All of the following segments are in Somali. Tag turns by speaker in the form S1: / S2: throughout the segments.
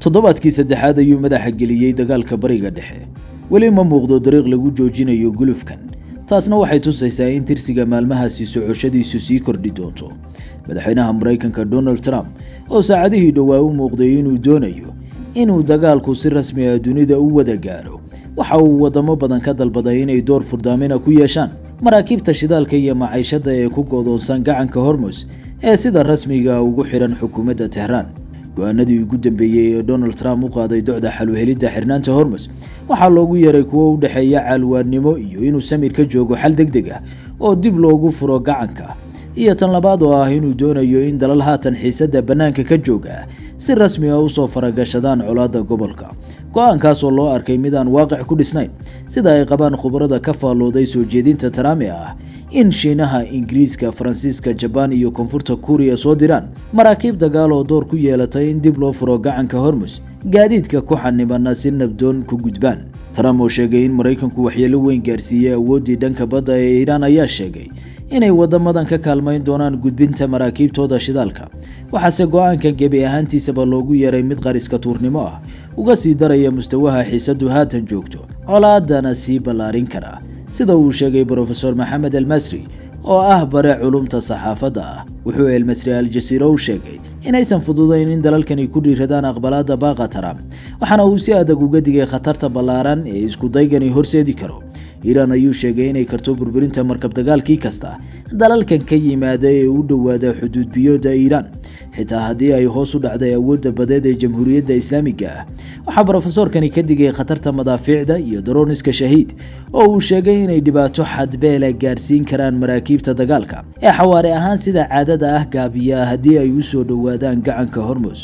S1: toddobaadkii saddexaad ayuu madaxa geliyay dagaalka bariga dhexe weli ma muuqdo dariiq lagu joojinayo gulufkan taasna waxay tusaysaa in tirsiga maalmahaasi socoshadiisu sii kordhi doonto madaxweynaha Mareykanka Donald Trump oo saacadihii dhowaa u muuqday inuu doonayo inuu dagaalku si rasmi ah dunida u wada gaaro waxa uu wadamo badan ka dalbaday inay door furdaamina ku yeeshaan maraakiibta shidaalka iyo maciishada ee ku go'doonsan gacanka Hormuz ee sida rasmiga ugu xiran xukuumadda Tehran go'aanadii ugu dambeeyay ee Donald Trump u qaaday docda xal u helidda xirnaanta Hormuz waxa loogu yeeray kuwa u dhaxeeya calwaanimo iyo inuu samir ka joogo xal degdeg ah oo dib loogu furo gacanka iyo tan labaad oo ah inuu doonayo in dalal haatan xiisada banaanka ka jooga si rasmi ah u soo faragashadaan colaadda gobolka go'aankaas oo loo arkay mid aan waaqic ku dhisnayn sida ay qabaan khubarada ka faalooday soo jeedinta Trump ah in Shiinaha, Ingiriiska, Faransiiska, Japan iyo Koonfurta Kuuriya soo diraan maraakiib dagaal oo door ku yeelatay in dib loo furo gacanka Hormuz gaadiidka ku xanibana si nabdoon ku gudbaan Trump oo sheegay in Mareykanku waxyeello weyn gaarsiiyay awoodii dhanka badda ee Iran ayaa sheegay inay wadamadan ka kaalmayn doonaan gudbinta maraakiibtooda shidaalka waxaase go'aanka gebi ahaantiisaba loogu yeeray mid qariska tuurnimo ah uga sii daraya mustawaha xiisadu haatan joogto colaadana sii ballaarin kara sida uu sheegay Professor Maxamed Al-Masri oo ah bare culumta saxaafadda ah wuxuu Al-Masri Al Jazeera u sheegay inaysan fududayn in dalalkani ku dhiiradaan aqbalaadda baaqa Trump waxaana uu si adag uga digay khatarta ballaaran ee isku daygani horseedi karo Iran ayuu sheegay inay karto burburinta markab dagaalkii kasta dalalkan ka yimaada ee u dhawaada xuduud biyooda Iran xitaa haddii ay hoos u dhacday awoodda badeed ee Jamhuuriyadda Islaamiga ah waxa professorkani ka digay khatarta madaafiicda iyo droniska shahiid oo uu sheegay inay dhibaato xadbeela gaarsiin karaan maraakiibta dagaalka ee xawaare ahaan sida caadada ah gaabiya haddii ay u soo dhawaadaan gacanka Hormuz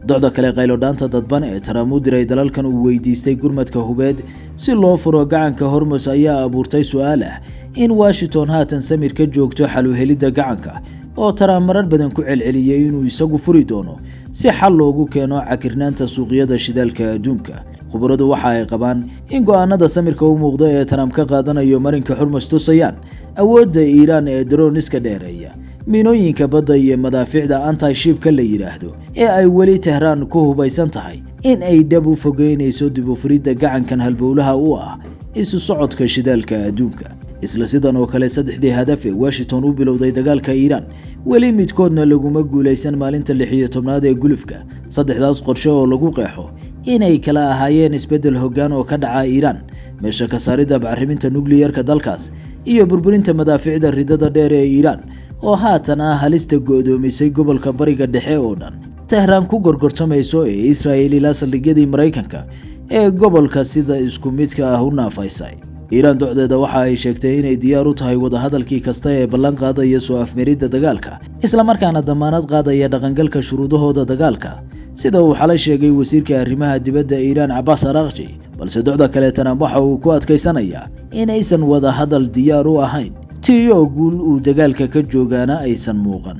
S1: docda kale qaylo-dhaanta dadban ee Trump u diray dalalkan uu weydiistay gurmadka hubeed si loo furo gacanka Hormuz ayaa abuurtay su'aal ah in Washington haatan samir ka joogto xal u helidda gacanka oo Trump marar badan ku celceliyay inuu isagu furi doono si xal loogu keeno cakirnaanta suuqyada shidaalka adduunka khubaradu waxa ay qabaan in go'aanada samirka u muuqda ee Trump ka qaadanayo marinka Hormuz tusayaan awoodda Iran ee droniska dheereeya miinooyinka badda iyo madaafiicda anti-shipka la yiraahdo ee ay weli Tehran ku hubaysan tahay in ay dab u fogeynayso dib u furidda gacankan halbowlaha u ah isu socodka shidaalka adduunka isla sidan oo kale saddexdii hadaf ee Washington u bilowday dagaalka Iran weli midkoodna laguma guuleysan maalinta 16aad ee gulufka saddexdaas qorshe oo lagu qeexo inay kala ahaayeen isbedel hoggaan oo ka dhaca Iran meesha ka saaridda bacriminta nuclear-ka dalkaas iyo burburinta madaafiicda ridada dheer ee Iran oo haatan ah halista go'doomisay gobolka bariga dhexe oo dhan Tehran ku gorgortamayso ee Israel ila saldhigyadii Mareykanka ee gobolka sida isku midka ah u naafaysay Iran docdeeda waxa ay sheegtay inay diyaar u tahay wada hadalkii kasta ee ballan qaadaya soo afmeeridda dagaalka isla markaana damaanad qaadaya dhaqangalka shuruudahooda dagaalka sida uu xalay sheegay wasiirka arrimaha dibadda Iran Abbas Araghchi balse docda kale Trump waxa uu ku adkaysanayaa inaysan wada hadal diyaar u ahayn tiyo guul uu dagaalka ka joogaana aysan muuqan